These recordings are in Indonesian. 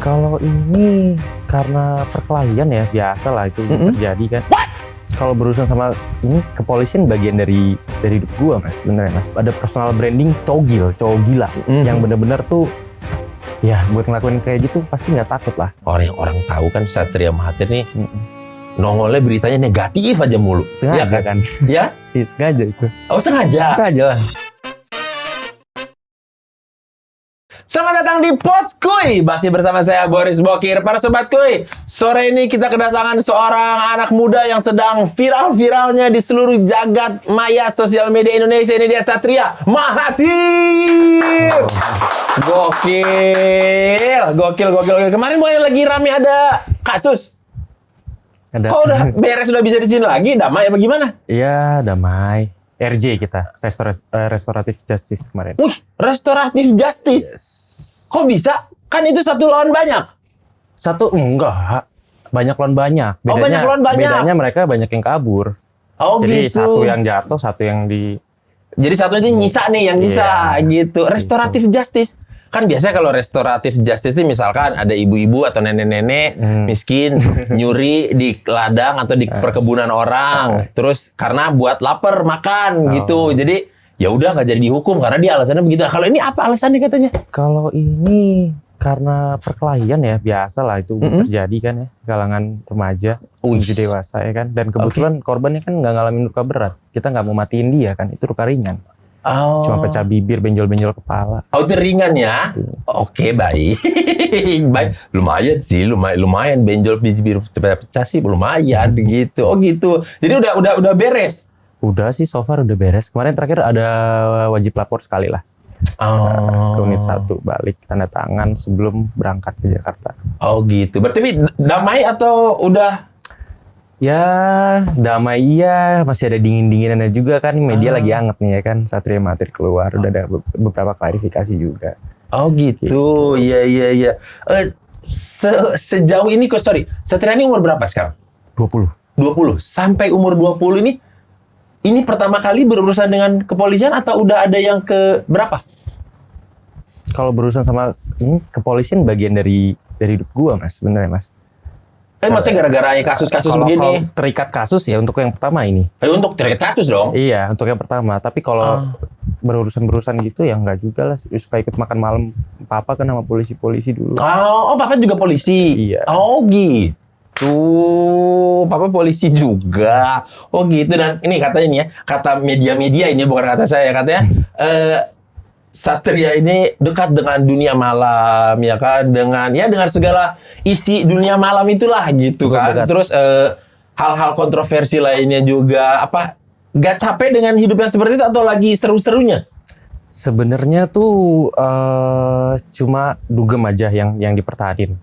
Kalau ini karena perkelahian ya, biasa lah itu terjadi kan. Kalau berurusan sama ini kepolisian bagian dari hidup gua mas, sebenarnya mas. Ada personal branding cowok gila, yang bener-bener tuh ya buat ngelakuin kayak gitu pasti nggak takut lah. Orang tahu kan Satria Mahathir nih nongolnya beritanya negatif aja mulu. Sengaja ya kan? Ya? Iya, sengaja itu. Oh sengaja? Sengaja lah. Selamat datang di Potskuy. Masih bersama saya Boris Bokir. Para Sobat Kuy, sore ini kita kedatangan seorang anak muda yang sedang viral-viralnya di seluruh jagat maya sosial media Indonesia. Ini dia Satria Mahathir. Gokil. Kemarin mulai lagi rame ada kasus. Ada. Kok udah beres, udah bisa di sini lagi? Damai apa gimana? Iya, damai. RJ kita, Restoratif Justice kemarin. Wih, Restoratif Justice. Yes. Kok bisa? Kan itu satu lawan banyak. Satu enggak, banyak lawan banyak. Oh, banyak lawan banyak. Bedanya mereka banyak yang kabur. Oh jadi gitu. satu yang jatuh, satu yang di. Jadi satu ini nyisa nih yang bisa gitu. Restoratif Justice. Kan biasanya kalau restoratif justice itu misalkan ada ibu-ibu atau nenek-nenek miskin nyuri di ladang atau di perkebunan orang, terus karena buat lapar makan gitu. Jadi ya udah nggak jadi dihukum karena dia alasannya begitu. Kalau ini apa alasannya katanya? Kalau ini karena perkelahian ya, biasa lah itu terjadi kan ya, kalangan remaja menuju dewasa ya kan. Dan kebetulan korbannya kan nggak ngalamin luka berat. Kita nggak mau matiin dia kan, itu luka ringan. Cuma pecah bibir, benjol-benjol kepala. Oh, itu ringan ya? Oke, baik. Baik. Lumayan sih, lumayan benjol bibir pecah sih lumayan gitu. Oh gitu. Jadi udah beres. Udah sih, so far udah beres. Kemarin terakhir ada wajib lapor sekali lah. Ke unit 1 balik tanda tangan sebelum berangkat ke Jakarta. Oh gitu. Berarti damai atau udah? Ya damai iya, masih ada dingin-dinginannya juga kan, media lagi anget nih ya kan, Satria Mahathir keluar, udah ada beberapa klarifikasi juga. Oh gitu, iya. Sejauh ini Satria ini umur berapa sekarang? 20. Sampai umur 20 ini pertama kali berurusan dengan kepolisian atau udah ada yang ke berapa? Kalau berurusan sama ini kepolisian bagian dari hidup gua mas, sebenarnya mas. Maksudnya gara-gara kasus-kasus begini? Kalau terikat kasus ya untuk yang pertama ini. Untuk terikat kasus dong? Iya, untuk yang pertama. Tapi kalau berurusan gitu ya enggak juga lah. Suka ikut makan malam papa kan sama polisi-polisi dulu. Oh, papa juga polisi? Iya. Oh gitu. Papa polisi juga. Oh gitu. Dan ini katanya nih ya, kata media-media ini bukan kata saya, katanya Satria ini dekat dengan dunia malam ya kan, dengan segala isi dunia malam itulah gitu kan. Dekat. Terus hal-hal kontroversi lainnya juga. Apa gak capek dengan hidup yang seperti itu atau lagi seru-serunya? Sebenarnya tuh cuma dugem aja yang dipertahanin.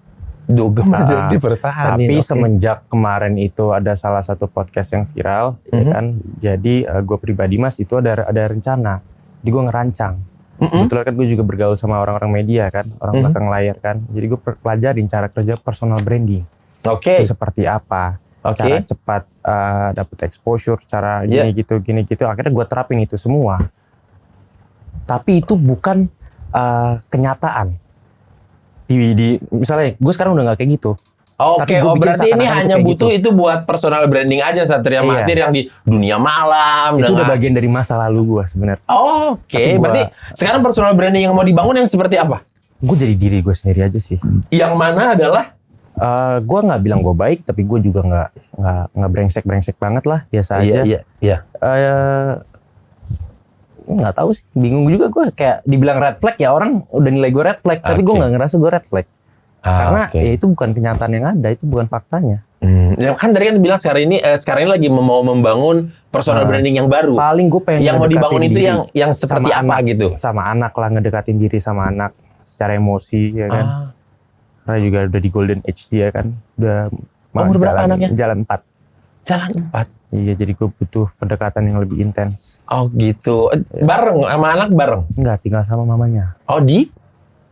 Dugem aja dipertahanin. Tapi semenjak kemarin itu ada salah satu podcast yang viral ya kan. Jadi gue pribadi mas itu ada rencana. Jadi gue ngerancang. Kebetulan kan gue juga bergaul sama orang-orang media kan, orang belakang layar kan. Jadi gue pelajarin cara kerja personal branding. Itu seperti apa, cara cepat dapat exposure, cara gini gitu. Akhirnya gue terapin itu semua. Tapi itu bukan kenyataan. Misalnya gue sekarang udah nggak kayak gitu. Oke, berarti ini hanya butuh gitu. Itu buat personal branding aja Satria Mahathir yang di dunia malam. Itu udah bagian dari masa lalu gue sebenarnya. Oke, berarti sekarang personal branding yang mau dibangun yang seperti apa? Gue jadi diri gue sendiri aja sih. Yang mana adalah? Gue nggak bilang gue baik, tapi gue juga nggak brengsek banget lah, biasa aja. Iya. Nggak tahu sih, bingung juga gue. Kayak dibilang red flag ya, orang udah nilai gue red flag, tapi gue nggak ngerasa gue red flag. Karena ya itu bukan kenyataan yang ada, itu bukan faktanya. Ya kan tadi kan bilang sekarang ini lagi mau membangun personal branding yang baru. Paling gue pengen yang mau dibangun itu yang seperti apa anak, gitu? Sama anak lah, ngedekatin diri sama anak secara emosi ya kan. Karena juga udah di golden age dia kan, udah umur berapa anaknya? Jalan 4. Jalan 4. Iya, jadi gue butuh pendekatan yang lebih intens. Oh gitu. Bareng sama anak bareng? Enggak, tinggal sama mamanya. Oh di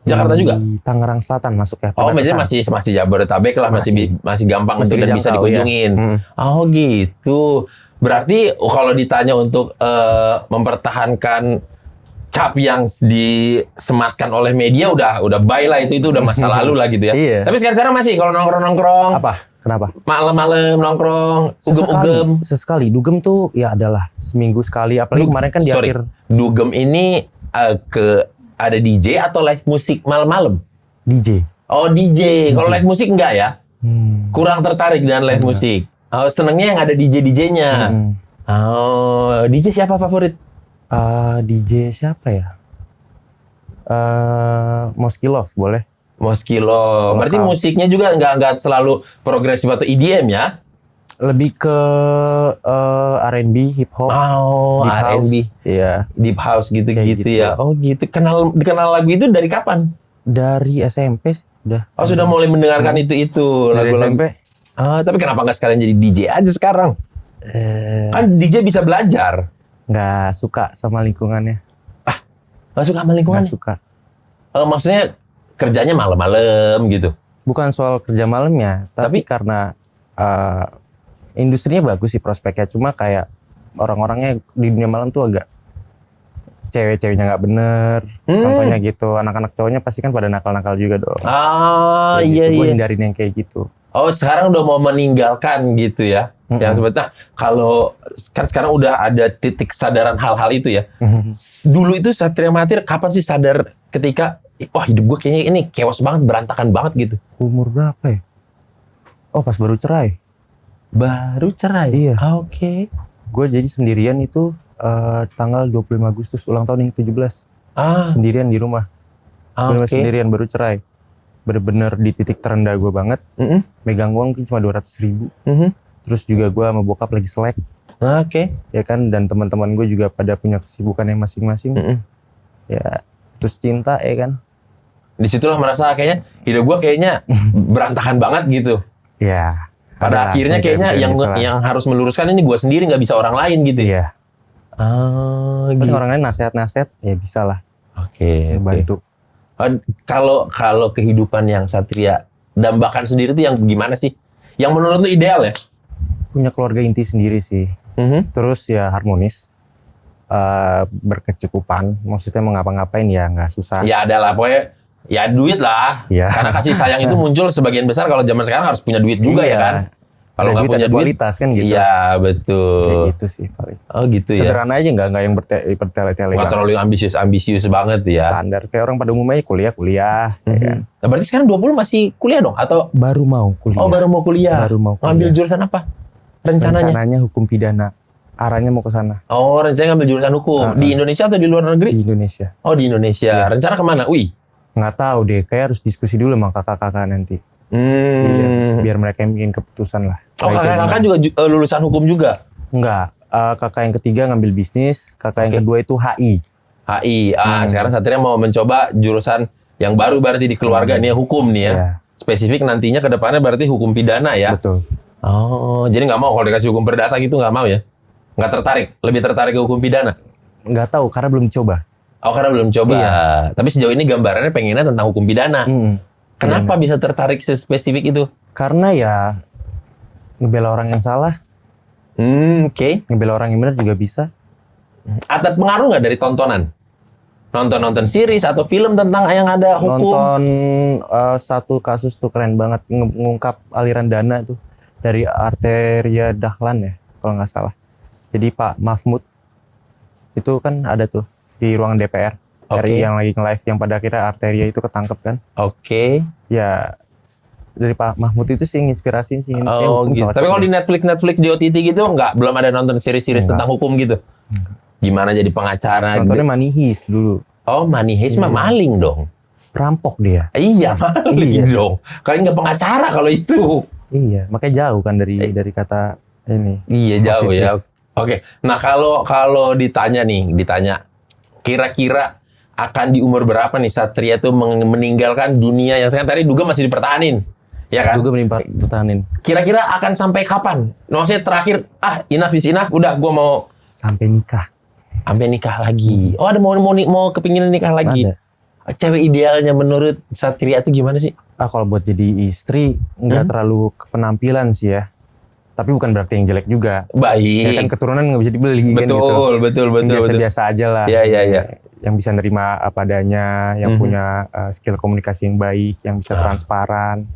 Jakarta juga? Di Tangerang Selatan masuk ya. Maksudnya masih Jabodetabek lah, masih gampang untuk bisa dikunjungin. Ya. Oh gitu. Berarti kalau ditanya untuk mempertahankan cap yang disematkan oleh media udah bye lah, itu udah masa lalu lah gitu ya. Iya. Tapi sekarang masih kalau nongkrong Apa? Kenapa? malam-malam nongkrong, ugem-ugem. Sesekali. Dugem tuh ya adalah seminggu sekali. Apalagi kemarin kan di akhir. Dugem ini ada DJ atau live musik malam-malam? DJ. Oh DJ. Kalau live musik enggak ya? Kurang tertarik dengan live musik. Oh, senengnya yang ada DJ-DJ-nya. Oh, DJ siapa favorit? DJ siapa ya? Moskilov boleh. Moskilo. Berarti Lokal. musiknya juga nggak selalu progresif atau EDM ya? Lebih ke R&B, hip hop, Oh, deep house. R&B, Iya. deep house gitu Kayak gitu. ya. Oh gitu. Dikenal lagu itu dari kapan? Dari SMP sih, udah. Oh sudah mulai mendengarkan itu Dari lagu-lagu. SMP. Tapi kenapa nggak sekalian jadi DJ aja sekarang? Kan DJ bisa belajar. Nggak suka sama lingkungannya. Nggak suka sama lingkungan? Nggak suka. Maksudnya kerjanya malam-malam gitu. Bukan soal kerja malamnya, tapi karena industrinya bagus sih prospeknya. Cuma kayak orang-orangnya di dunia malam tuh agak cewek-ceweknya nggak bener. Contohnya gitu. Anak-anak cowoknya pasti kan pada nakal-nakal juga dong. Ah iya Gue iya. hindarin yang kayak gitu. Oh sekarang udah mau meninggalkan gitu ya? Yang sebetulnya kalau kan sekarang udah ada titik kesadaran hal-hal itu ya. Dulu itu Satria Mahathir kapan sih sadar ketika wah hidup gue kayaknya ini chaos banget, berantakan banget gitu. Umur berapa ya? Oh pas baru cerai. Baru cerai? Iya. Oke. Gue jadi sendirian itu tanggal 25 Agustus ulang tahun yang 17. Ah, Sendirian di rumah. Bener-bener oke. sendirian baru cerai. Bener-bener di titik terendah gue banget. Megang uang mungkin cuma 200.000. Terus juga gue sama bokap lagi selek. Oke. Ya kan, dan teman-teman gue juga pada punya kesibukannya masing-masing. Ya, terus cinta ya kan. Disitulah merasa kayaknya hidup gue kayaknya berantakan banget gitu. Ya. Pada akhirnya kayaknya yang harus meluruskan ini gue sendiri, nggak bisa orang lain gitu. Iya. Ah, Kan gitu. orang lain nasihat-nasihat ya bisa lah. Oke. Bantu. Kalau kehidupan yang Satria dambakan sendiri tuh yang gimana sih? Yang menurut lu ideal ya? Punya keluarga inti sendiri sih. Terus ya harmonis. Berkecukupan. Maksudnya mau ngapa-ngapain ya nggak susah. Ya ada lah, pokoknya ya duit lah. Iya. Karena kasih sayang itu muncul sebagian besar kalau zaman sekarang harus punya duit juga ya kan? Kalau nggak punya duit, kualitas kan gitu. Iya betul. Kayak gitu sih paling. Oh gitu ya. Sederhana aja nggak yang bertele-tele. Nggak terlalu ambisius banget ya. Standar. Kayak orang pada umumnya kuliah. Ya kan? Nah, berarti sekarang 20 masih kuliah dong? Atau Baru mau kuliah. oh baru mau kuliah? Baru mau kuliah. Ngambil jurusan apa? Rencananya? Hukum pidana. Arahnya mau ke sana. Oh rencananya ngambil jurusan hukum. Di Indonesia atau di luar negeri? Di Indonesia. Oh di Indonesia. Rencana kemana? Wih. Nggak tahu deh. Kayak harus diskusi dulu sama kakak-kakak nanti. Biar mereka yang bikin keputusan lah. Oh kakak juga lulusan hukum juga? Enggak. Kakak yang ketiga ngambil bisnis. Kakak yang kedua itu HI. HI. Sekarang Satria mau mencoba jurusan yang baru berarti di keluarga nih ya, hukum nih ya. Iya. Spesifik nantinya ke depannya berarti hukum pidana ya. Betul. Oh, jadi nggak mau kalau dikasih hukum perdata gitu nggak mau ya? Nggak tertarik? Lebih tertarik ke hukum pidana? Nggak tahu karena belum coba. Oh, karena belum coba. Iya. Tapi sejauh ini gambarannya pengennya tentang hukum pidana. Kenapa bisa tertarik spesifik itu? Karena ya ngebela orang yang salah, Oke. ngebela orang yang benar juga bisa. Ada pengaruh nggak dari tontonan? Nonton series atau film tentang yang ada hukum? Nonton satu kasus tuh keren banget, ngungkap aliran dana tuh dari Arteria Dahlan ya, kalau nggak salah. Jadi Pak Mahfud itu kan ada tuh di ruang DPR RI yang lagi nge-live, yang pada akhirnya Arteria itu ketangkep kan. Oke. Ya dari Pak Mahfud itu sih nginspirasiin sih. Oh gitu. Tapi kalau di Netflix di OTT gitu nggak, belum ada nonton series tentang hukum gitu. Gimana jadi pengacara? Nontonnya Money Heist dulu. Oh, Money Heist mah maling dong. Perampok dia. Iya, maling dong. Kalian nggak pengacara kalau itu. Iya, makanya jauh kan dari kata ini. Iya, jauh ya. Positif. Oke. Nah, kalau ditanya kira-kira akan di umur berapa nih Satria tuh meninggalkan dunia yang sekarang tadi Duga masih dipertahanin. Ya kan? Juga bertahanin. Kira-kira akan sampai kapan? Maksudnya terakhir, enough is enough, udah gua mau Sampai nikah. sampai nikah lagi. Oh, ada mau kepingin nikah lagi. Ada. Cewek idealnya menurut Satria itu gimana sih? Kalau buat jadi istri nggak terlalu ke penampilan sih ya. Tapi bukan berarti yang jelek juga. Baik. Ya kan keturunan nggak bisa dibeli kan gitu. Betul. Biasa-biasa aja lah. Iya. yang bisa nerima apa adanya, yang punya skill komunikasi yang baik, yang bisa transparan,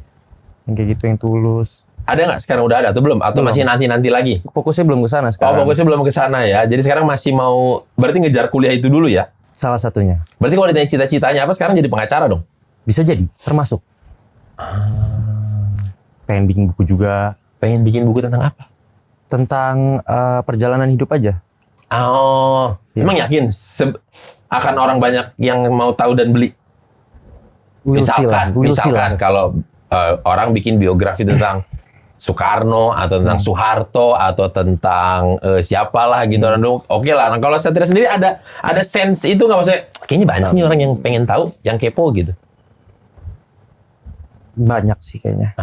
yang kayak gitu, yang tulus. Ada nggak sekarang udah ada atau belum? Atau masih nanti lagi? Fokusnya belum ke sana sekarang. Oh, fokusnya belum ke sana ya. Jadi sekarang masih mau, berarti ngejar kuliah itu dulu ya? Salah satunya. Berarti kalau ditanya cita-citanya apa, sekarang jadi pengacara dong? Bisa jadi, termasuk. Pengen bikin buku juga. Pengen bikin buku tentang apa? Tentang perjalanan hidup aja. Oh, emang yakin akan orang banyak yang mau tahu dan beli? Misalkan kalau orang bikin biografi tentang Soekarno atau tentang Soeharto atau tentang siapalah gitu, oke lah. Nah, kalau Satria sendiri ada sense itu nggak, maksudnya kayaknya banyak nih orang yang pengen tahu, yang kepo gitu. Banyak sih kayaknya.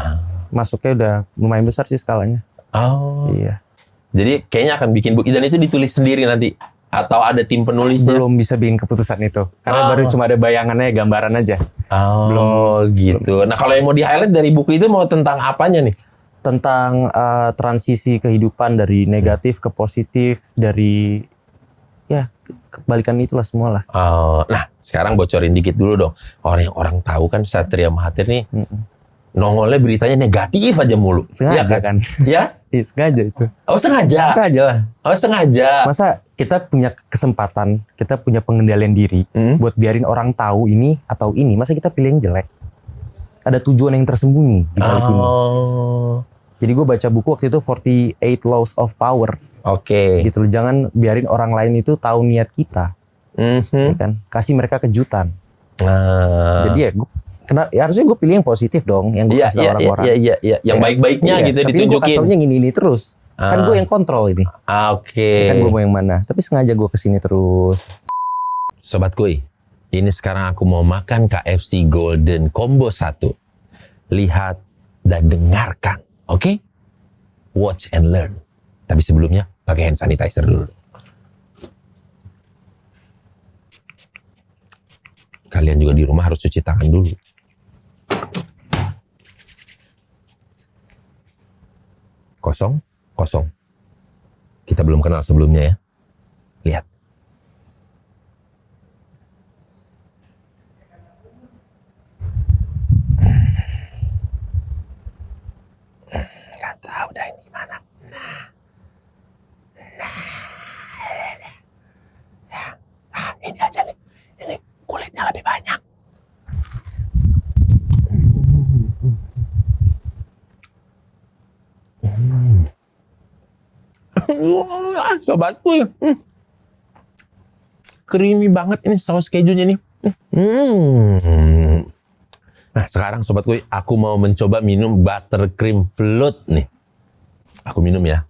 Masuknya udah lumayan besar sih skalanya. Oh. Iya. Jadi kayaknya akan bikin buku, dan itu ditulis sendiri nanti atau ada tim penulisnya? Belum bisa bikin keputusan itu. Karena baru cuma ada bayangannya, gambaran aja. Oh, belum gitu. Nah, kalau yang mau di-highlight dari buku itu mau tentang apanya nih? Tentang transisi kehidupan dari negatif ke positif, dari ya kebalikan itulah semua lah. Nah, sekarang bocorin dikit dulu dong. Orang tahu kan Satria Mahathir nih nongolnya beritanya negatif aja mulu. Sengaja ya kan? Ya? Iya, sengaja itu. Oh, sengaja? Sengaja lah. Oh, sengaja. Masa kita punya kesempatan, kita punya pengendalian diri buat biarin orang tahu ini atau ini, masa kita pilih yang jelek? Ada tujuan yang tersembunyi di balik ini. Jadi gue baca buku waktu itu 48 Laws of Power. Oke. Gitu loh, jangan biarin orang lain itu tahu niat kita. Ya kan? Kasih mereka kejutan. Jadi ya harusnya gue pilih yang positif dong, yang gue kasih orang-orang. Iya. Yang baik-baiknya gitu tapi ditunjukin. Tapi gue kasih taunya ini terus. Kan gue yang kontrol ini. Oke. Kan gue mau yang mana. Tapi sengaja gue kesini terus. Sobat Kuy, ini sekarang aku mau makan KFC Golden Combo 1. Lihat dan dengarkan. Oke? Watch and learn. Tapi sebelumnya pakai hand sanitizer dulu. Kalian juga di rumah harus cuci tangan dulu. Kosong. Kita belum kenal sebelumnya ya. Lihat. Nggak tahu dah ini gimana. Ini aja nih. Ini kulitnya lebih banyak. Sobatku ya. Creamy banget ini saus kejunya nih. Nah, sekarang sobatku, aku mau mencoba minum buttercream float nih. Aku minum ya.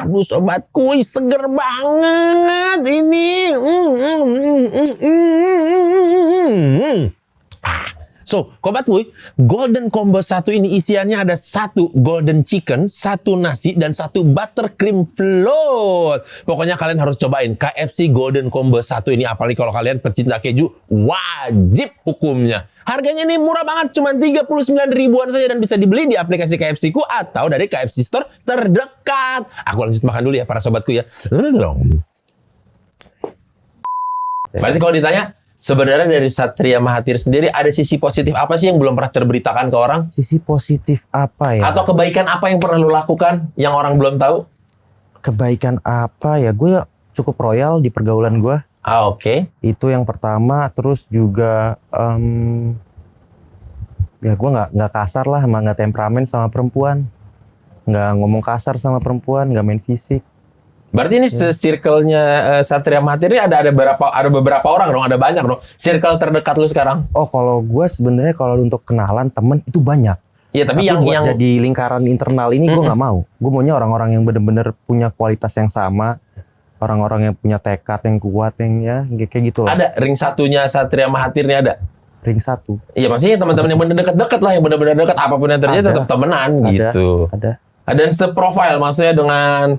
Aduh sobatku, seger banget ini. So, Sobat Kuy, Golden Combo 1 ini isiannya ada 1 golden chicken, 1 nasi, dan 1 buttercream float. Pokoknya kalian harus cobain KFC Golden Combo 1 ini, apalagi kalau kalian pecinta keju, wajib hukumnya. Harganya nih murah banget, cuma 39 ribuan saja, dan bisa dibeli di aplikasi KFC ku atau dari KFC Store terdekat. Aku lanjut makan dulu ya para sobatku ya. Berarti kalau ditanya, sebenarnya dari Satria Mahathir sendiri ada sisi positif apa sih yang belum pernah terberitakan ke orang? Sisi positif apa ya? Atau kebaikan apa yang pernah lo lakukan yang orang belum tahu? Kebaikan apa ya? Gue cukup royal di pergaulan gue. Oke. Itu yang pertama. Terus juga ya gue nggak kasar lah, emang nggak temperamen sama perempuan, nggak ngomong kasar sama perempuan, nggak main fisik. Berarti ini circle-nya Satria Mahathir ini ada beberapa orang dong, ada banyak dong. Circle terdekat lu sekarang? Oh, kalau gue sebenarnya kalau untuk kenalan temen itu banyak. Iya, tapi yang buat jadi lingkaran internal ini gue nggak mau. Gue maunya orang-orang yang benar-benar punya kualitas yang sama, orang-orang yang punya tekad yang kuat, yang ya kayak gitu lah. Ada ring satunya Satria Mahathir ini ada? Ring 1. Iya, maksudnya teman-teman yang benar dekat-dekat lah, yang benar-benar dekat, apapun yang terjadi tetap temenan gitu. Ada. Ada seprofil maksudnya dengan.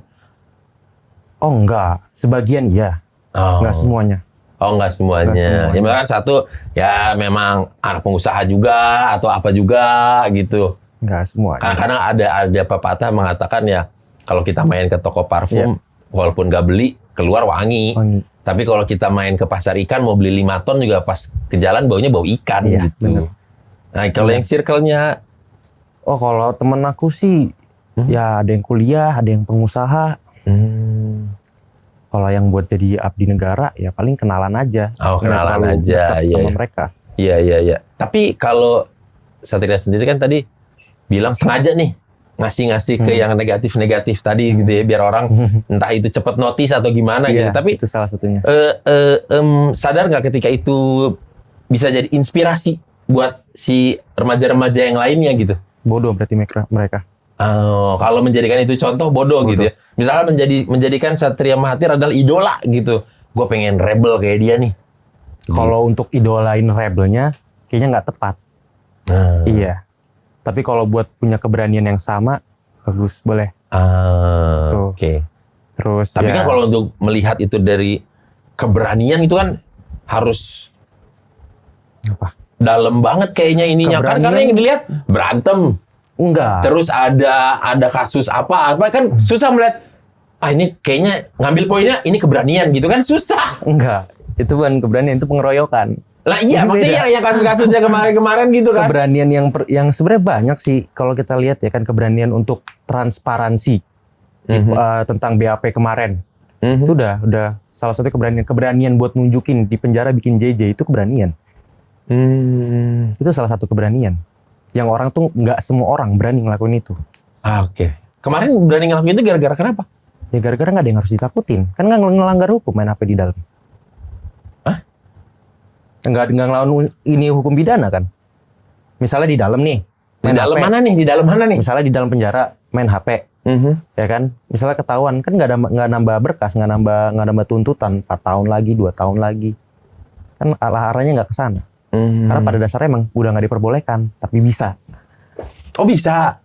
Oh enggak, sebagian iya. Enggak semuanya. Oh enggak semuanya. Ya misalkan satu ya memang anak pengusaha juga atau apa juga gitu. Enggak semuanya. Kadang-kadang ada pepatah mengatakan ya kalau kita main ke toko parfum, walaupun nggak beli, keluar wangi. Tapi kalau kita main ke pasar ikan, mau beli 5 ton juga pas ke jalan baunya bau ikan gitu. Bener. Nah, kalau yang circle-nya, Oh, kalau temen aku sih, ya ada yang kuliah, ada yang pengusaha. Kalau yang buat jadi abdi negara, ya paling kenalan aja. Oh, Nggak kenalan terlalu aja, dekat iya, sama iya. mereka. Iya. Tapi kalau Satria sendiri kan tadi bilang sengaja nih ngasih ke yang negatif-negatif tadi gitu ya, biar orang entah itu cepat notice atau gimana gitu. Iya, Tapi itu salah satunya. sadar nggak ketika itu bisa jadi inspirasi buat si remaja-remaja yang lainnya gitu? Bodoh berarti mereka. Oh, kalau menjadikan itu contoh bodoh gitu ya. Misalkan menjadikan Satria Mahathir adalah idola gitu. Gue pengen rebel kayak dia nih. Kalau untuk idolain rebelnya, kayaknya nggak tepat. Iya. Tapi kalau buat punya keberanian yang sama, bagus, boleh. Tuh. Oke. Terus Tapi ya, kan kalau untuk melihat itu dari keberanian itu kan harus apa? dalam banget kayaknya ininya. Kan karena yang dilihat berantem. Enggak. Terus ada kasus apa kan susah melihat. Ini kayaknya ngambil poinnya ini keberanian gitu kan susah. Enggak. Itu bukan keberanian, itu pengeroyokan. Lah iya, Itu maksudnya beda. yang kasus-kasusnya kemarin-kemarin gitu kan. Keberanian yang sebenarnya banyak sih kalau kita lihat ya kan, keberanian untuk transparansi tentang BAP kemarin. Itu udah salah satu keberanian buat nunjukin di penjara bikin JJ, itu keberanian. Itu salah satu keberanian. Yang orang tuh nggak semua orang berani ngelakuin itu. Oke. Kemarin berani ngelakuin itu gara-gara kenapa? Ya gara-gara nggak ada yang harus ditakutin. Kan nggak ngelanggar hukum, main apa di dalam. Nggak ngelawan ini hukum pidana kan. Misalnya di dalam nih. Di dalam HP. mana nih? Di dalam mana nih? Misalnya di dalam penjara main HP. Ya kan, misalnya ketahuan kan nggak nambah berkas, nggak nambah tuntutan 4 tahun lagi, 2 tahun lagi, kan arahnya nggak ke sana. Karena pada dasarnya emang udah nggak diperbolehkan, tapi bisa Oh bisa.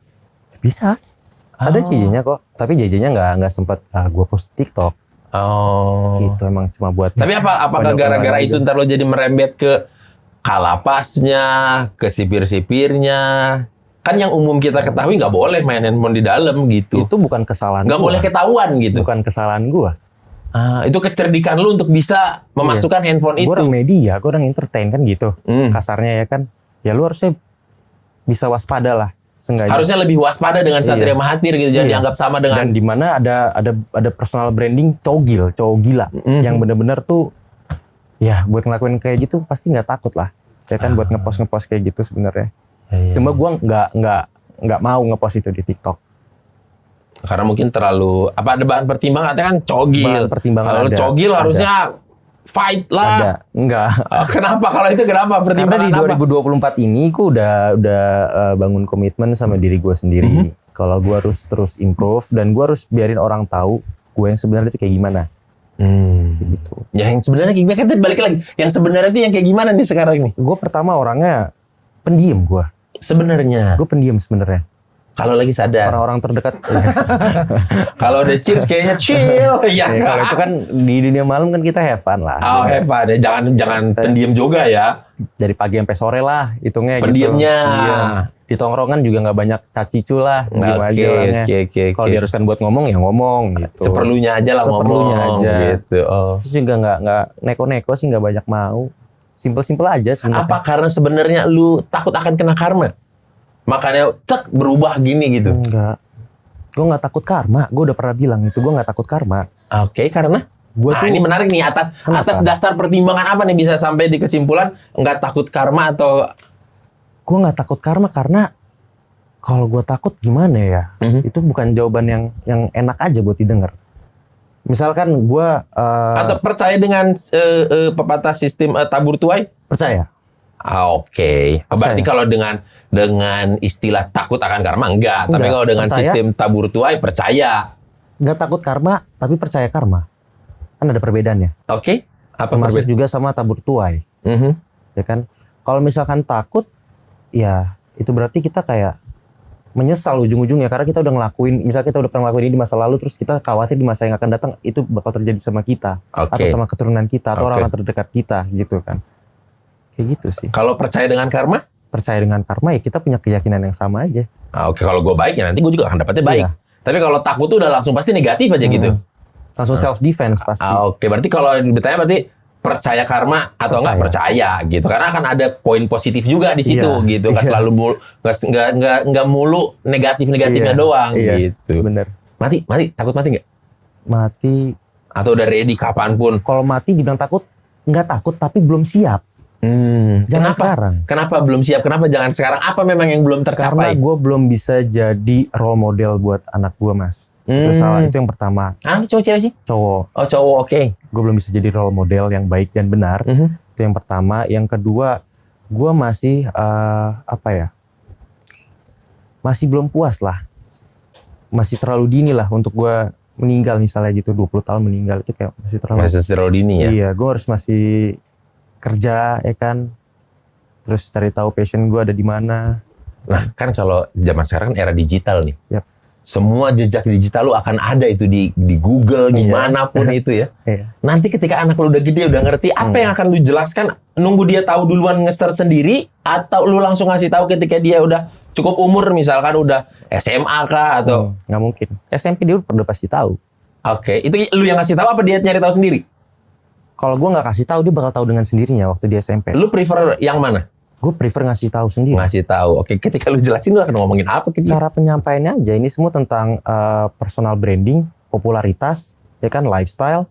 ada JJ-nya kok, tapi JJ-nya nggak sempat gue post TikTok. Oh. Itu emang cuma buat. Tapi apakah gara-gara itu ntar lo jadi merembet ke kalapasnya, ke sipir-sipirnya? Kan yang umum kita ketahui nggak boleh main handphone di dalam gitu. Itu bukan kesalahan. Nggak boleh ketahuan gitu. Bukan kesalahan gue. Itu kecerdikan lu untuk bisa memasukkan handphone itu. Gue orang media, gue orang entertain kan gitu. Kasarnya ya kan. Ya lu harusnya bisa waspada lah. Seenggaknya. Harusnya lebih waspada dengan Satria Mahathir gitu, jangan dianggap sama dengan. Dan di mana ada personal branding cowok gila yang benar-benar tuh ya buat ngelakuin kayak gitu pasti nggak takut lah. Ya kan buat ngepost kayak gitu sebenarnya. Cuma gue nggak mau ngepost itu di TikTok. Karena mungkin terlalu ada bahan pertimbangan, kan cogil. Bahan pertimbangan kalau ada. cogil harusnya fight lah. Ada, enggak. Kenapa kalau itu kenapa Karena pertimbangan di apa? 2024 ini gue udah bangun komitmen sama diri gue sendiri. Kalau gue harus terus improve dan gue harus biarin orang tahu gue yang sebenarnya itu kayak gimana. Gitu. Ya yang sebenarnya kayak gimana, kan balik lagi. Yang sebenarnya itu yang kayak gimana nih sekarang nih? Gue pertama orangnya pendiam gue. Sebenarnya. Gue pendiam sebenarnya. Kalau lagi sadar. Orang-orang terdekat. Kalau udah chill kayaknya chill. Ya, kalau itu kan di dunia malam kan kita have fun lah. Oh, hebat ya. Jangan pendiam juga ya. Dari pagi sampai sore lah hitungnya Pendiamnya. gitu. Iya. Di tongkrongan juga nggak banyak cacicu lah. Diem aja orangnya. Kalau diharuskan buat ngomong ya ngomong gitu. Seperlunya aja lah Seperlunya ngomong. aja. Gitu. Oh. Terus juga nggak neko-neko sih, nggak banyak mau. Simpel-simpel aja sebenarnya. Apa karena sebenarnya lu takut akan kena karma? Makanya berubah gini gitu. Enggak. Gue nggak takut karma. Gue udah pernah bilang itu, gue nggak takut karma. Oke, karena Gue tuh ini menarik nih, atas dasar pertimbangan apa nih bisa sampai di kesimpulan nggak takut karma atau gue nggak takut karma karena kalau gue takut gimana ya? Itu bukan jawaban yang enak aja buat didengar. Misalkan gue atau percaya dengan pepatah sistem tabur tuai? percaya. Oke. Berarti kalau dengan istilah takut akan karma enggak. Tapi kalau dengan percaya. sistem tabur tuai percaya. Nggak takut karma, tapi percaya karma. Kan ada perbedaannya. Oke. Apa Termasuk perbedaan? juga sama tabur tuai. Ya kan? Kalau misalkan takut, ya itu berarti kita kayak menyesal ujung-ujungnya karena kita udah ngelakuin, misalnya kita udah pernah ngelakuin ini di masa lalu, terus kita khawatir di masa yang akan datang itu bakal terjadi sama kita, atau sama keturunan kita, atau orang terdekat kita, gitu kan. Kayak gitu sih. Kalau percaya dengan karma? Percaya dengan karma ya kita punya keyakinan yang sama aja. Oke, kalau gue baik ya nanti gue juga akan dapatnya baik. Iya. Tapi kalau takut tuh udah langsung pasti negatif aja gitu. Langsung self defense pasti. Oke, berarti kalau ditanya berarti percaya karma atau enggak percaya gitu. Karena akan ada poin positif juga di situ gitu. Enggak selalu enggak mulu negatif-negatifnya doang gitu. Bener. Mati, takut mati enggak? Mati atau udah ready kapanpun. Kalau mati dibilang takut, enggak takut tapi belum siap. Jangan sekarang. Kenapa belum siap? Kenapa jangan sekarang? Apa memang yang belum tercapai? Karena gue belum bisa jadi role model buat anak gue, Mas. Itu salah. Itu yang pertama. Anak cowok cewek sih? Cowok. Oh cowok, oke. Gue belum bisa jadi role model yang baik dan benar. Itu yang pertama. Yang kedua, gue masih masih belum puas lah. Masih terlalu dini lah untuk gue meninggal misalnya gitu. 20 tahun meninggal itu kayak masih terlalu dini ya? Iya, gue harus masih kerja ya kan, terus cari tahu passion gue ada di mana. Nah kan kalau zaman sekarang kan era digital nih, semua jejak digital lu akan ada itu di Google dimanapun itu ya. Nanti ketika anak lu udah gede udah ngerti, apa yang akan lu jelaskan? Nunggu dia tahu duluan nge-search sendiri, atau lu langsung ngasih tahu ketika dia udah cukup umur, misalkan udah SMA kah atau? Nggak mungkin. SMP dia udah pasti tahu. Oke, itu lu yang ngasih tahu apa dia nyari tahu sendiri? Kalau gue nggak kasih tahu, dia bakal tahu dengan sendirinya waktu di SMP. Lu prefer yang mana? Gue prefer ngasih tahu sendiri. Ngasih tahu. Oke, ketika lu jelasin lu akan ngomongin apa gitu? Cara penyampaiannya aja. Ini semua tentang personal branding, popularitas, ya kan, lifestyle,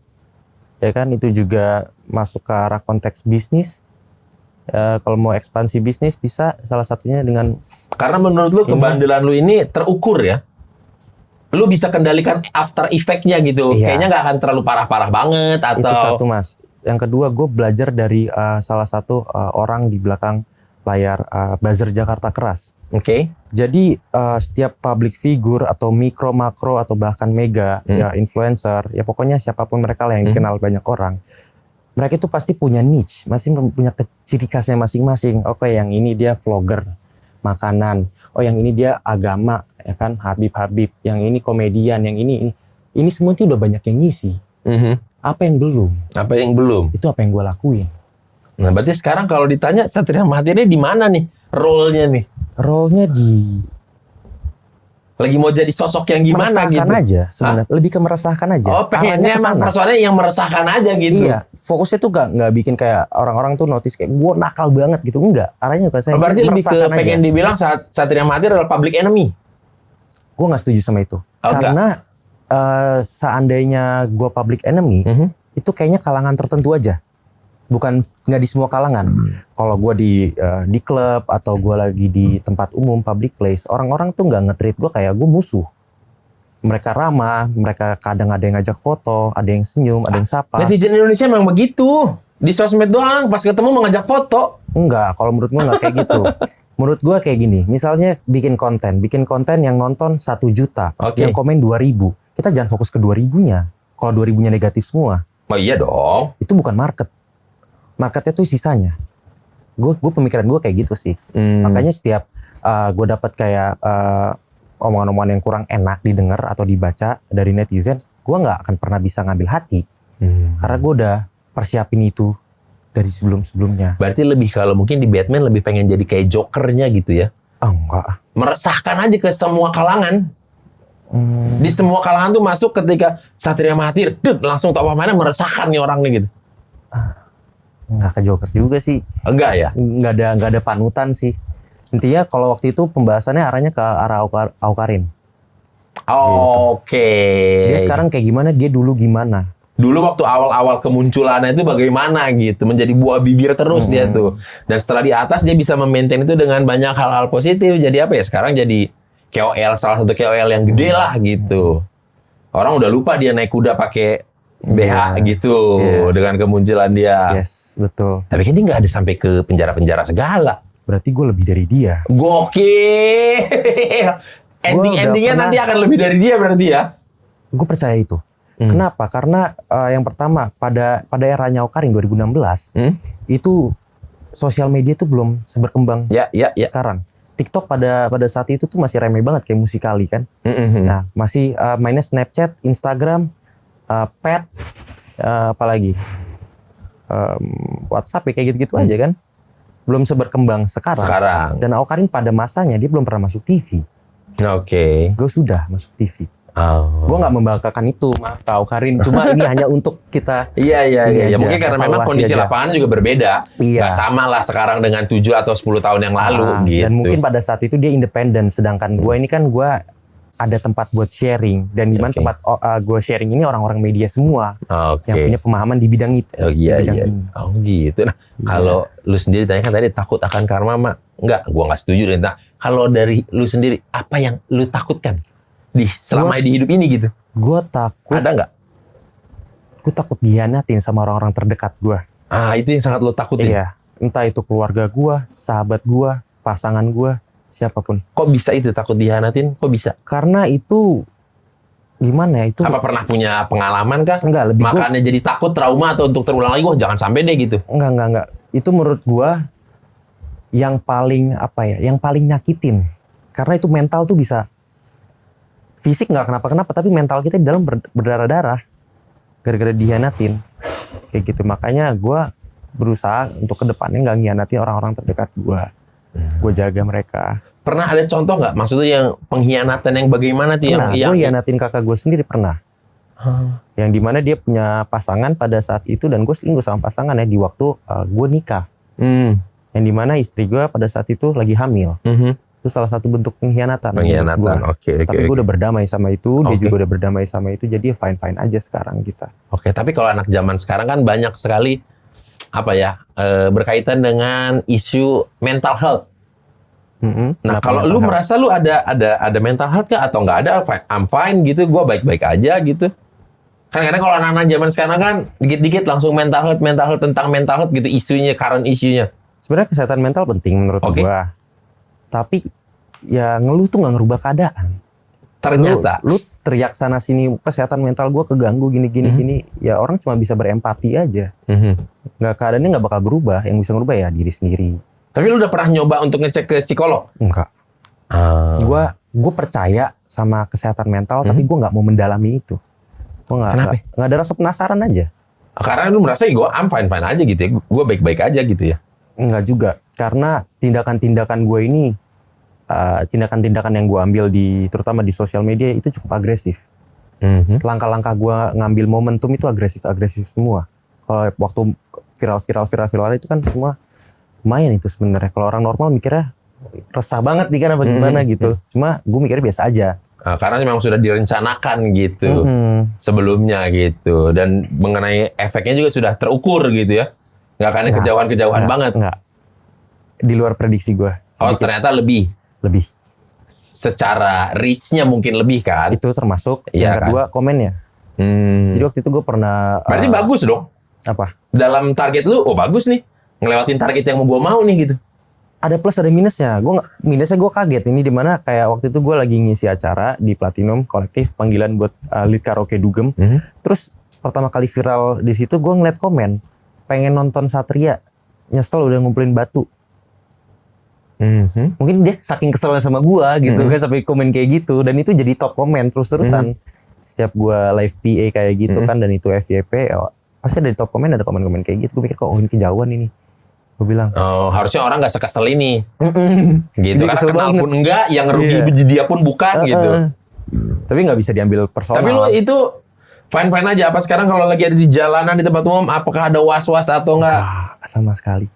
ya kan, itu juga masuk ke arah konteks bisnis. Kalau mau ekspansi bisnis bisa salah satunya dengan. Karena menurut lu kebandelan lu ini terukur ya. Lu bisa kendalikan after effect-nya gitu. Kayaknya nggak akan terlalu parah-parah banget atau. Itu satu, Mas. Yang kedua, gue belajar dari salah satu orang di belakang layar buzzer Jakarta Keras. Oke. Jadi setiap public figure atau mikro, makro atau bahkan mega ya influencer, ya pokoknya siapapun mereka lah yang dikenal banyak orang. Mereka itu pasti punya niche, masih punya ciri khasnya masing-masing. Oke, yang ini dia vlogger makanan. Oh, yang ini dia agama, ya kan, Habib. Yang ini komedian, yang ini semua itu udah banyak yang ngisi. Apa yang belum? Apa yang belum? Itu apa yang gue lakuin. Nah, berarti sekarang kalau ditanya Satria Mahathir di mana nih role-nya nih? Role-nya lagi mau jadi sosok yang gimana gitu? Meresahkan aja sebenarnya. Lebih ke meresahkan aja. Oh, pengennya emang personanya yang meresahkan aja gitu? Iya. Fokusnya tuh nggak bikin kayak orang-orang tuh notice kayak gue nakal banget gitu. Enggak. Arahnya bukan saya. Berarti lebih ke pengen dibilang Satria Mahathir adalah public enemy? Gue nggak setuju sama itu. Karena seandainya gue public enemy, itu kayaknya kalangan tertentu aja. Bukan nggak di semua kalangan. Kalau gue di klub atau gue lagi di tempat umum, public place, orang-orang tuh nggak nge-treat gue kayak gue musuh. Mereka ramah, mereka kadang ada yang ngajak foto, ada yang senyum, ada yang sapa. Netizen Indonesia memang begitu. Di sosmed doang, pas ketemu mengajak foto. Enggak, kalau menurut gue nggak kayak gitu. Menurut gue kayak gini, misalnya bikin konten yang nonton 1 juta, yang komen 2.000. Kita jangan fokus ke 2.000-nya. Kalau 2.000-nya negatif semua. Oh iya dong. Itu bukan market. Marketnya tuh sisanya. Gue pemikiran gue kayak gitu sih. Makanya setiap gue dapat kayak omongan-omongan yang kurang enak didengar atau dibaca dari netizen, gue nggak akan pernah bisa ngambil hati. Karena gue udah persiapin itu dari sebelum-sebelumnya. Berarti lebih kalau mungkin di Batman lebih pengen jadi kayak Jokernya gitu ya? Oh, enggak. Meresahkan aja ke semua kalangan. Di semua kalangan tuh masuk ketika Satria Mahathir, langsung top of mind meresahkan nih orang nih gitu. Nggak ke Joker juga sih. Enggak ya? Nggak ada panutan sih. Intinya kalau waktu itu pembahasannya arahnya ke arah Awkarin. Oke. Dia sekarang kayak gimana, dia dulu gimana. Dulu waktu awal-awal kemunculannya itu bagaimana gitu. Menjadi buah bibir terus dia tuh. Dan setelah di atas dia bisa memaintain itu dengan banyak hal-hal positif. Jadi apa ya, sekarang jadi KOL, salah satu KOL yang gede lah gitu. Orang udah lupa dia naik kuda pakai BH gitu dengan kemunculan dia. Yes, betul. Tapi kan dia nggak ada sampai ke penjara-penjara segala. Berarti gue lebih dari dia. Gokil. Ending-endingnya nanti akan lebih dari dia berarti ya? Gue percaya itu. Kenapa? Karena yang pertama pada eranya Awkarin 2016 itu sosial media tuh belum seberkembang sekarang. TikTok pada saat itu tuh masih ramai banget kayak Musical.ly kan. Nah, masih mainnya Snapchat, Instagram, Pet, apalagi WhatsApp ya kayak gitu-gitu aja kan. Belum seberkembang sekarang. Dan Awkarin pada masanya dia belum pernah masuk TV. Oke. Gue sudah masuk TV. Gue nggak membanggakan itu, maaf tahu Karin. Cuma ini hanya untuk kita. Iya. Ya, mungkin karena memang kondisi aja. lapangan juga berbeda. Iya. Gak sama lah sekarang dengan 7 atau 10 tahun yang lalu gitu. Dan mungkin pada saat itu dia independen, sedangkan gue ini kan gue ada tempat buat sharing, dan di mana tempat gue sharing ini orang-orang media semua yang punya pemahaman di bidang itu. Oh iya. Oh gitu. Nah, kalau lu sendiri tanya kan tadi takut akan karma, Mak. Enggak, gue nggak setuju. Nah, kalau dari lu sendiri, apa yang lu takutkan selama di hidup ini gitu? Gue takut. Ada nggak? Gue takut dihianatin sama orang-orang terdekat gue. Itu yang sangat lu takutin. Iya. Entah itu keluarga gue, sahabat gue, pasangan gue, siapapun. Kok bisa itu takut dihianatin? Kok bisa? Karena itu gimana ya itu? Apa pernah punya pengalaman kah? Enggak, lebih makanya jadi takut, trauma, atau untuk terulang lagi, jangan sampai deh gitu. Enggak. Itu menurut gue yang paling yang paling nyakitin. Karena itu mental tuh bisa, fisik nggak kenapa-kenapa, tapi mental kita di dalam berdarah-darah gara-gara dihianatin kayak gitu. Makanya gue berusaha untuk kedepannya nggak ngianatin orang-orang terdekat gue. Gue jaga mereka. Pernah ada contoh nggak? Maksudnya yang pengkhianatan yang bagaimana tuh? Pernah, gue hianatin kakak gue sendiri pernah. Yang dimana dia punya pasangan pada saat itu, dan gue selingkuh sama pasangannya di waktu gue nikah. Yang dimana istri gue pada saat itu lagi hamil. Itu salah satu bentuk pengkhianatan. Oke. Tapi gue udah berdamai sama itu, dia juga udah berdamai sama itu, jadi fine-fine aja sekarang kita. Oke, tapi kalau anak zaman sekarang kan banyak sekali berkaitan dengan isu mental health. Nah, kalau lu merasa lu ada mental health kah atau nggak ada? I'm fine gitu, gue baik-baik aja gitu. Kadang-kadang kalau anak-anak zaman sekarang kan dikit-dikit langsung mental health tentang mental health gitu, current isunya. Sebenarnya kesehatan mental penting menurut gue. Tapi ya ngeluh tuh nggak ngerubah keadaan. Ternyata lu teriak sana sini kesehatan mental gue keganggu gini, ya orang cuma bisa berempati aja. Nggak, keadaannya nggak bakal berubah. Yang bisa ngerubah ya diri sendiri. Tapi lu udah pernah nyoba untuk ngecek ke psikolog? Enggak. Gue percaya sama kesehatan mental, tapi gue nggak mau mendalami itu. Gue nggak ada rasa penasaran aja. Karena lu merasa gue I'm fine aja gitu ya, gue baik-baik aja gitu ya? Enggak juga, karena tindakan-tindakan gue ini, tindakan-tindakan yang gue ambil terutama di sosial media itu cukup agresif. Langkah-langkah gue ngambil momentum itu agresif semua. Kalau waktu viral itu kan semua lumayan itu sebenarnya. Kalau orang normal mikirnya resah banget nih kan apa gimana gitu. Cuma gue mikirnya biasa aja. Karena memang sudah direncanakan gitu sebelumnya gitu, dan mengenai efeknya juga sudah terukur gitu ya. Nggak akan kejauhan banget. Enggak. Di luar prediksi gue. Ternyata lebih. Secara reach-nya mungkin lebih kan? Itu termasuk yang kedua komennya. Jadi waktu itu gue pernah. Berarti bagus dong. Apa? Dalam target lu, bagus nih. Ngelewatin target yang gue mau nih gitu. Ada plus ada minusnya. Minusnya gue kaget ini, dimana kayak waktu itu gue lagi ngisi acara di Platinum Kolektif, panggilan buat lead karaoke Dugem. Terus pertama kali viral di situ gue ngeliat komen, pengen nonton Satria, nyesel udah ngumpulin batu. Mungkin dia saking keselnya sama gue gitu kan sampai komen kayak gitu, dan itu jadi top komen terus-terusan. Setiap gue live PA kayak gitu kan, dan itu FYP, pasti ada di top komen, ada komen-komen kayak gitu. Gue pikir kok ini kejauhan ini. Gue bilang, harusnya orang gak sekesel ini. Gitu, dia karena kenal pun enggak, yang rugi dia pun bukan gitu. Tapi gak bisa diambil personal. Tapi lo itu fine-fine aja. Apa sekarang kalau lagi ada di jalanan, di tempat umum, apakah ada was-was atau enggak? Sama sekali.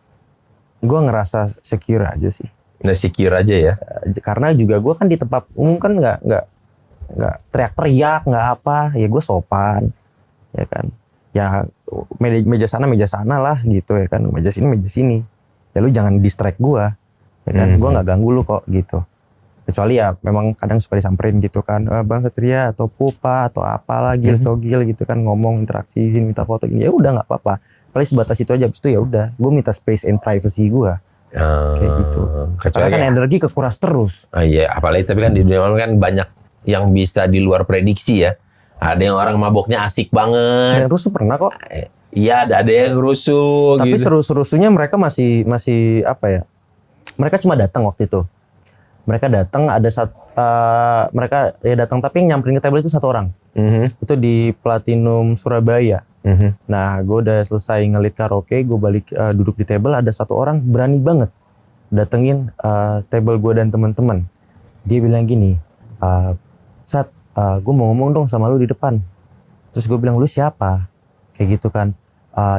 Gue ngerasa secure aja sih. Nah, secure aja ya? Karena juga gue kan di tempat umum kan nggak teriak-teriak, nggak apa. Ya gue sopan, ya kan. Ya meja sana lah gitu ya kan, meja sini ya lu jangan distract gue ya kan. Gue nggak ganggu lu kok gitu, kecuali ya memang kadang suka disamperin gitu kan, Bang Satria atau Pupa atau apalah gil-cogil gitu kan, ngomong interaksi, izin minta foto gini, ya udah nggak apa-apa, paling sebatas itu aja. Habis itu ya udah gue minta space and privacy gue kayak gitu. Karena kan energi kekuras terus. Iya, apalagi tapi kan di dunia kan banyak yang bisa di luar prediksi ya. Ada yang orang maboknya asik banget. Yang rusuh pernah kok. Iya, ada yang rusuh. Tapi gitu. seru-serusunya mereka masih apa ya? Mereka cuma datang waktu itu. Mereka datang mereka datang, tapi yang nyamperin ke table itu satu orang. Itu di Platinum Surabaya. Nah, gue udah selesai ngelit karaoke, gue balik duduk di table, ada satu orang berani banget datengin table gue dan teman-teman. Dia bilang gini, gue mau ngomong dong sama lu di depan. Terus gue bilang, lu siapa? Kayak gitu kan.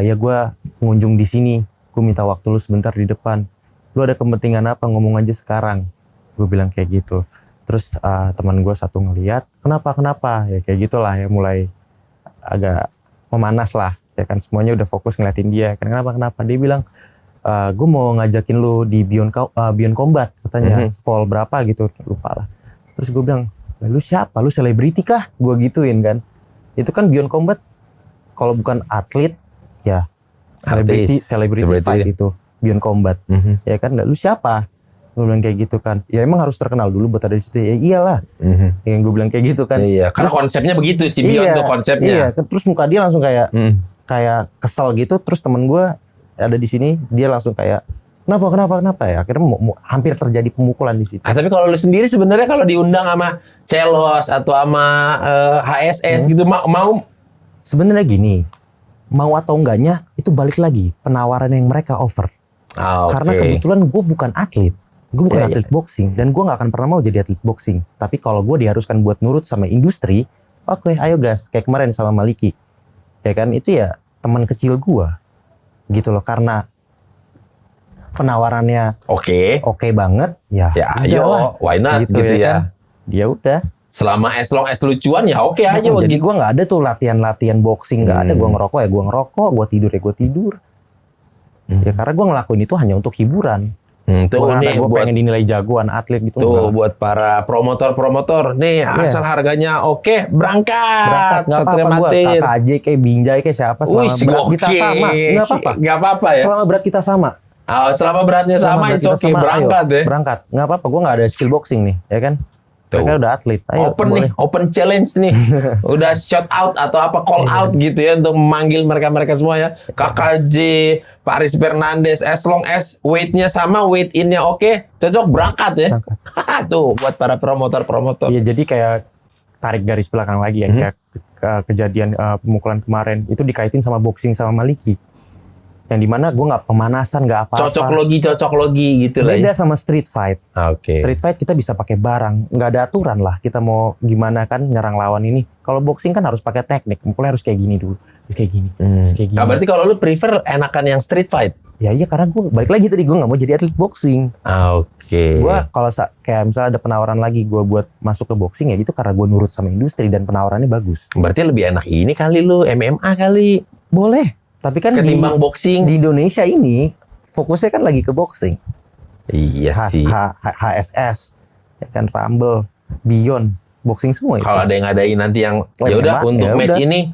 Ya gue pengunjung di sini. Gue minta waktu lu sebentar di depan. Lu ada kepentingan apa? Ngomong aja sekarang. Gue bilang kayak gitu. Terus teman gue satu ngeliat, kenapa? Ya kayak gitulah ya, mulai agak memanas lah. Ya kan semuanya udah fokus ngeliatin dia. Kenapa? Dia bilang, gue mau ngajakin lu di Beyond Combat katanya. Vol berapa gitu, lupa lah. Terus gue bilang, lu siapa? Lu selebriti kah? Gue gituin kan. Itu kan Beyond Combat kalau bukan atlet ya celebrity fight itu Beyond Combat. Ya kan, lu siapa? Gue bilang kayak gitu kan. Ya emang harus terkenal dulu buat ada di situ. Ya iyalah. Yang gue bilang kayak gitu kan. Iya, karena konsepnya begitu sih, Beyond tuh konsepnya. Iya, terus muka dia langsung kayak kesel gitu. Terus temen gue ada di sini, dia langsung kayak kenapa ya. Akhirnya hampir terjadi pemukulan di situ. Tapi kalau lu sendiri sebenarnya kalau diundang sama Celos atau sama HSS gitu mau sebenarnya gini, mau atau enggaknya itu balik lagi penawaran yang mereka offer. Karena kebetulan gue bukan atlet, gue bukan atlet boxing dan gue nggak akan pernah mau jadi atlet boxing. Tapi kalau gue diharuskan buat nurut sama industri, oke, ayo gas, kayak kemarin sama Maliki, ya kan, itu ya teman kecil gue, gitu loh. Karena penawarannya oke banget, ya ayo, why not gitu ya. Kan? Ya udah. Selama as long as lucuan ya oke aja. Jadi gue nggak ada tuh latihan boxing, nggak ada. Gue ngerokok ya gue ngerokok, gue tidur ya gue tidur. Ya karena gue ngelakuin itu hanya untuk hiburan. Gue pengen dinilai jagoan atlet gitu. Tuh buat para promotor nih, asal harganya oke, berangkat. Nggak apa-apa, gue KKJ kayak Binjai kayak siapa, selama berat kita sama, nggak apa-apa ya. Selama berat kita sama. Selama beratnya sama, itu oke, berangkat deh. Berangkat, nggak apa-apa. Gue nggak ada skill boxing nih, ya kan. Mereka udah atlet. Ayo, open challenge nih. Udah shout out atau apa call out gitu ya untuk memanggil mereka semua ya. KKJ, Pak Aris Fernandes, as long as weight-nya sama, weight in-nya oke, cocok berangkat ya. Tuh buat para promotor. Iya, jadi kayak tarik garis belakang lagi ya, kayak kejadian pemukulan kemarin itu dikaitin sama boxing sama Maliki. Yang dimana gue nggak pemanasan, nggak apa-apa. Cocok logi gitu lah. Beda sama street fight. Street fight kita bisa pakai barang, nggak ada aturan lah. Kita mau gimana kan nyerang lawan ini. Kalau boxing kan harus pakai teknik. Mukulnya harus kayak gini dulu, harus kayak gini, harus kayak gini. Nah, berarti kalau lu prefer enakan yang street fight? Ya iya, karena gue balik lagi tadi gue nggak mau jadi atlet boxing. Gue kalau kayak misalnya ada penawaran lagi gue buat masuk ke boxing ya gitu karena gue nurut sama industri dan penawarannya bagus. Berarti lebih enak ini kali lu MMA kali. Boleh. Tapi kan ketimbang boxing di Indonesia ini fokusnya kan lagi ke boxing. Iya sih. HSS, ya kan, Rumble, Beyond, boxing semua itu. Kalau ada yang ngadain nanti yang ya udah untuk match ini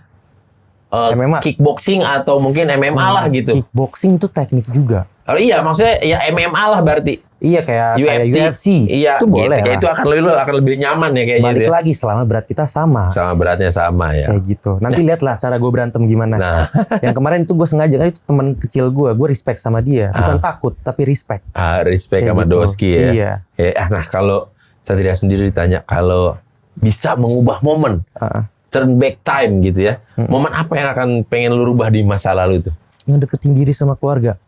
MMA, kickboxing atau mungkin MMA lah gitu. Kickboxing itu teknik juga. Oh iya, maksudnya ya MMA lah berarti. Iya, kayak UFC. Iya, itu boleh gitu. Itu akan lebih nyaman ya kayaknya. Balik lagi selama berat kita sama. Sama beratnya sama ya. Kayak gitu. Nanti lihatlah cara gue berantem gimana. Nah. Yang kemarin itu gue sengaja, kan itu teman kecil gue respect sama dia. Bukan takut, tapi respect. Respect kayak sama gitu. Doski ya. Iya. Nah, kalau Satria sendiri ditanya, kalau bisa mengubah momen, turn back time gitu ya. Momen apa yang akan pengen lu rubah di masa lalu itu? Ngedeketin diri sama keluarga.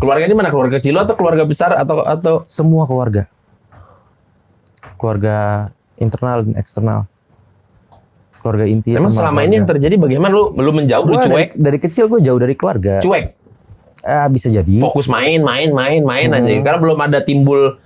Keluarga ini mana? Keluarga kecil atau keluarga besar atau semua keluarga? Keluarga internal dan eksternal. Keluarga inti. Emang selama ini yang terjadi bagaimana? Lu menjauh, lu cuek? Dari kecil gue jauh dari keluarga. Cuek? Bisa jadi. Fokus main aja. Karena belum ada timbul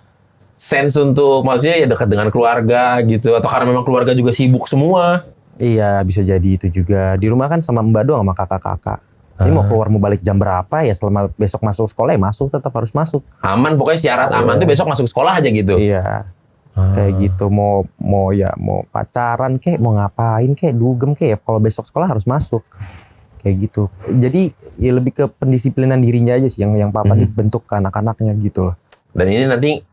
sense untuk maksudnya ya dekat dengan keluarga gitu. Atau karena memang keluarga juga sibuk semua. Iya, bisa jadi itu juga. Di rumah kan sama mbak doang sama kakak-kakak. Ini mau keluar mau balik jam berapa ya, selama besok masuk sekolah ya tetap harus masuk. Aman, pokoknya syarat aman tuh besok masuk sekolah aja gitu. Iya. Kayak gitu, mau pacaran kek, mau ngapain kek, dugem kek, ya kalau besok sekolah harus masuk. Kayak gitu. Jadi ya lebih ke pendisiplinan dirinya aja sih yang papa dibentuk ke anak-anaknya gitu loh. Dan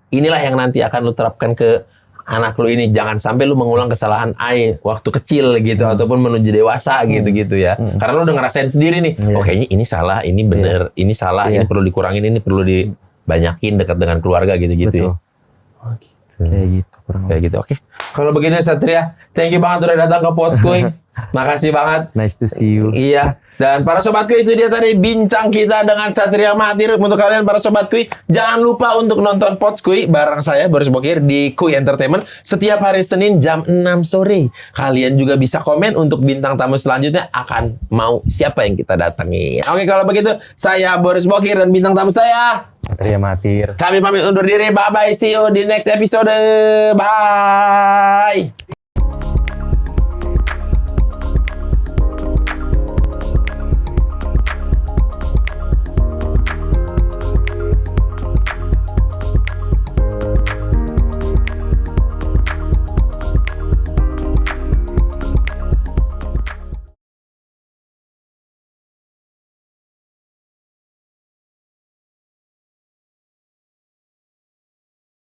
inilah yang nanti akan lu terapkan ke anak lu ini, jangan sampai lu mengulang kesalahan waktu kecil gitu ataupun menuju dewasa gitu ya. Karena lu udah ngerasain sendiri nih. Oh, kayaknya ini salah, ini bener, ini salah, ini perlu dikurangin, ini perlu dibanyakin dekat dengan keluarga gitu-gitu. Betul. Ya. Oh, gitu. Kayak gitu kurang Kayak gitu. Oke. Kalau begitu Satria, thank you banget udah datang ke Podskuy. Makasih banget. Nice to see you. Iya. Dan para sobatku, itu dia tadi bincang kita dengan Satria Mahathir. Untuk kalian para sobatku, jangan lupa untuk nonton Podskuy bareng saya Boris Bokir di Kuy Entertainment setiap hari Senin jam 6 sore. Kalian juga bisa komen untuk bintang tamu selanjutnya akan mau siapa yang kita datangi. Oke, kalau begitu saya Boris Bokir dan bintang tamu saya Satria Mahathir. kami pamit undur diri. Bye bye. See you di next episode. Bye.